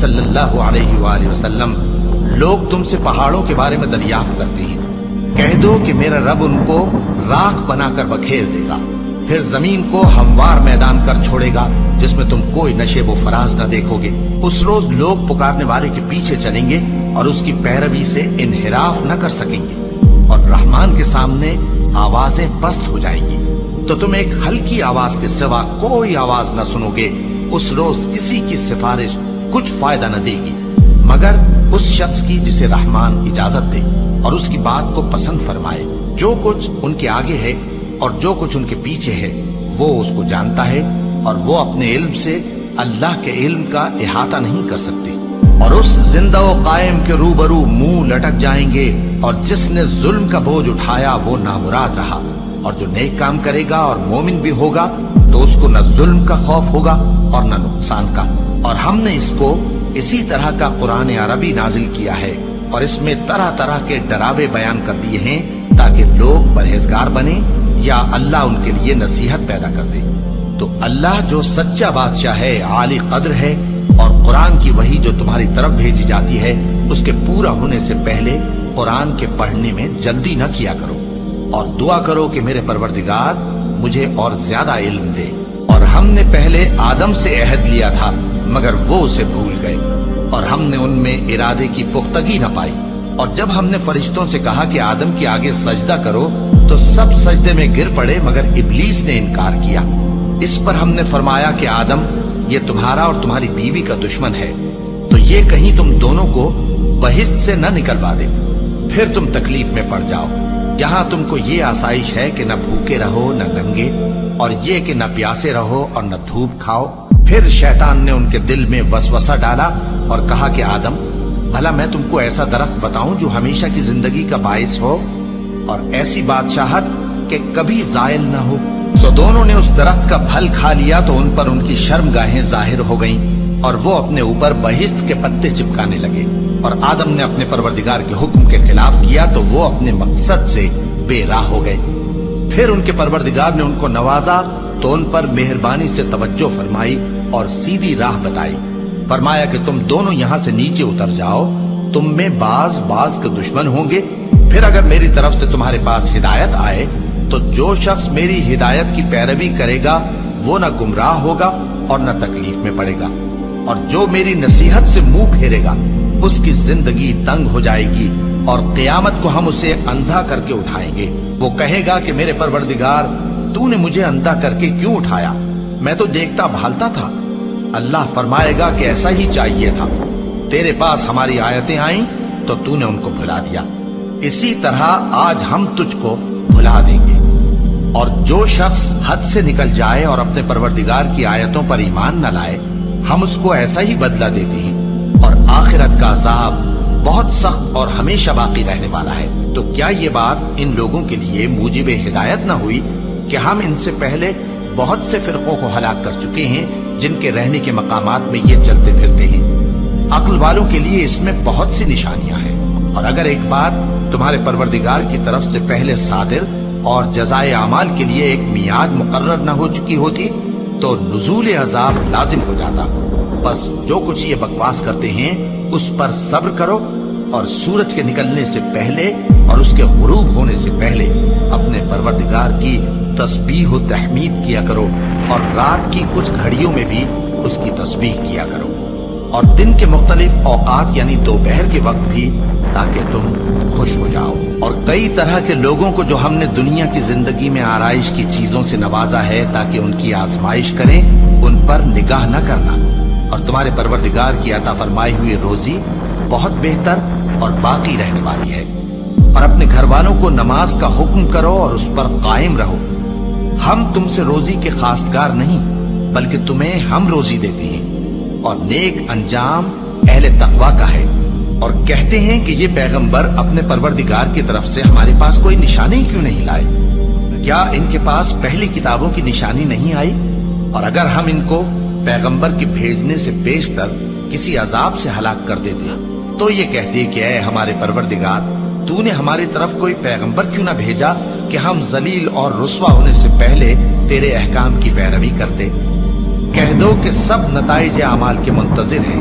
صلی اللہ علیہ وآلہ وسلم لوگ تم سے پہاڑوں کے بارے میں دریافت کرتے ہیں، کہہ دو کہ میرا رب ان کو راکھ بنا کر بکھیر دے گا، پھر زمین کو ہموار میدان کر چھوڑے گا جس میں تم کوئی نشیب و فراز نہ دیکھو گے۔ اس روز لوگ پکارنے والے کے پیچھے چلیں گے اور اس کی پیروی سے انحراف نہ کر سکیں گے، اور رحمان کے سامنے آوازیں پست ہو جائیں گی تو تم ایک ہلکی آواز کے سوا کوئی آواز نہ سنو گے۔ اس روز کسی کی سفارش کچھ فائدہ نہ دے گی مگر اس شخص کی جسے رحمان اجازت دے اور اس کی بات کو پسند فرمائے۔ جو کچھ ان کے آگے ہے اور جو کچھ ان کے پیچھے ہے وہ اس کو جانتا ہے، اور وہ اپنے علم سے اللہ کے علم کا احاطہ نہیں کر سکتے۔ اور اس زندہ و قائم کے روبرو منہ لٹک جائیں گے، اور جس نے ظلم کا بوجھ اٹھایا وہ نامراد رہا، اور جو نیک کام کرے گا اور مومن بھی ہوگا تو اس کو نہ ظلم کا خوف ہوگا اور نہ نقصان کا۔ اور ہم نے اس کو اسی طرح کا قرآن عربی نازل کیا ہے، اور اس میں طرح طرح کے ڈراوے بیان کر دیے ہیں تاکہ لوگ پرہیزگار بنیں یا اللہ ان کے لیے نصیحت پیدا کر دے۔ تو اللہ جو سچا بادشاہ ہے، عالی قدر ہے، اور قرآن کی وحی جو تمہاری طرف بھیجی جاتی ہے اس کے پورا ہونے سے پہلے قرآن کے پڑھنے میں جلدی نہ کیا کرو، اور دعا کرو کہ میرے پروردگار مجھے اور زیادہ علم دے۔ اور ہم نے پہلے آدم سے عہد لیا تھا مگر وہ اسے بھول گئے، اور ہم نے ان میں ارادے کی پختگی نہ پائی۔ اور جب ہم نے فرشتوں سے کہا کہ آدم کے آگے سجدہ کرو تو سب سجدے میں گر پڑے مگر ابلیس نے انکار کیا۔ اس پر ہم نے فرمایا کہ آدم، یہ تمہارا اور تمہاری بیوی کا دشمن ہے، تو یہ کہیں تم دونوں کو بہشت سے نہ نکلوا دے، پھر تم تکلیف میں پڑ جاؤ۔ یہاں تم کو یہ آسائش ہے کہ نہ بھوکے رہو نہ ننگے، اور یہ کہ نہ پیاسے رہو اور نہ دھوپ کھاؤ۔ پھر شیطان نے ان کے دل میں وسوسہ ڈالا اور کہا کہ آدم، بھلا میں تم کو ایسا درخت بتاؤں جو ہمیشہ کی زندگی کا باعث ہو اور ایسی بادشاہت کہ کبھی زائل نہ ہو؟ سو دونوں نے اس درخت کا پھل کھا لیا تو ان پر ان کی شرمگاہیں ظاہر ہو گئیں، اور وہ اپنے اوپر بہشت کے پتے چپکانے لگے۔ اور آدم نے اپنے پروردگار کے حکم کے خلاف کیا تو وہ اپنے مقصد سے بے راہ ہو گئے۔ پھر ان کے پروردگار نے ان کو نوازا تو ان پر مہربانی سے توجہ فرمائی اور سیدھی راہ بتائی۔ فرمایا کہ تم دونوں یہاں سے نیچے اتر جاؤ، تم میں بعض کے دشمن ہوں گے، پھر اگر میری طرف سے تمہارے پاس ہدایت آئے تو جو شخص میری ہدایت کی پیروی کرے گا وہ نہ گمراہ ہوگا اور نہ تکلیف میں پڑے گا، اور جو میری نصیحت سے منہ پھیرے گا اس کی زندگی تنگ ہو جائے گی، اور قیامت کو ہم اسے اندھا کر کے اٹھائیں گے۔ وہ کہے گا کہ میرے پروردگار، تو نے مجھے اندھا کر کے کیوں اٹھایا؟ میں تو دیکھتا بھالتا تھا۔ اللہ فرمائے گا کہ ایسا ہی چاہیے تھا، تیرے پاس ہماری آیتیں آئیں تو تو نے ان کو بھلا دیا، اسی طرح آج ہم تجھ کو بھلا دیں گے۔ اور جو شخص حد سے نکل جائے اور اپنے پروردگار کی آیتوں پر ایمان نہ لائے، ہم اس کو ایسا ہی بدلہ دیتے ہیں، اور آخرت کا عذاب بہت سخت اور ہمیشہ باقی رہنے والا ہے۔ تو کیا یہ بات ان لوگوں کے لیے موجب ہدایت نہ ہوئی کہ ہم ان سے پہلے بہت سے فرقوں کو ہلاک کر چکے ہیں جن کے رہنے کے مقامات میں یہ چلتے پھرتے ہیں؟ عقل والوں کے لیے اس میں بہت سی نشانیاں ہیں۔ اور اگر ایک بات تمہارے پروردگار کی طرف سے پہلے صادر اور جزائے اعمال کے لیے ایک میعاد مقرر نہ ہو چکی ہوتی تو نزول عذاب لازم ہو جاتا۔ بس جو کچھ یہ بکواس کرتے ہیں اس پر صبر کرو، اور سورج کے نکلنے سے پہلے اور اس کے غروب ہونے سے پہلے اپنے پروردگار کی تسبیح و تحمید کیا کرو، اور رات کی کچھ گھڑیوں میں بھی اس کی تسبیح کیا کرو، اور دن کے مختلف اوقات یعنی دوپہر کے وقت بھی، تاکہ تم خوش ہو جاؤ۔ اور کئی طرح کے لوگوں کو جو ہم نے دنیا کی زندگی میں آرائش کی چیزوں سے نوازا ہے تاکہ ان کی آزمائش کریں، ان پر نگاہ نہ کرنا، اور تمہارے پروردگار کی عطا فرمائی ہوئی روزی بہت بہتر اور باقی رہنے والی ہے۔ اور اپنے گھر والوں کو نماز کا حکم کرو اور اس پر قائم رہو۔ ہم تم سے روزی کے خواستگار نہیں بلکہ تمہیں ہم روزی دیتے ہیں، اور نیک انجام اہل تقوی کا ہے۔ اور کہتے ہیں کہ یہ پیغمبر اپنے پروردگار کی طرف سے ہمارے پاس کوئی نشانی کیوں نہیں لائے؟ کیا ان کے پاس پہلی کتابوں کی نشانی نہیں آئی؟ اور اگر ہم ان کو پیغمبر کے بھیجنے سے بیشتر کسی عذاب سے ہلاک کر دیتے تو یہ کہتے کہ اے ہمارے پروردگار، تو نے ہماری طرف کوئی پیغمبر کیوں نہ بھیجا کہ ہم ذلیل اور رسوا ہونے سے پہلے تیرے احکام کی پیروی کرتے۔ کہہ دو کہ سب نتائج اعمال کے منتظر ہیں،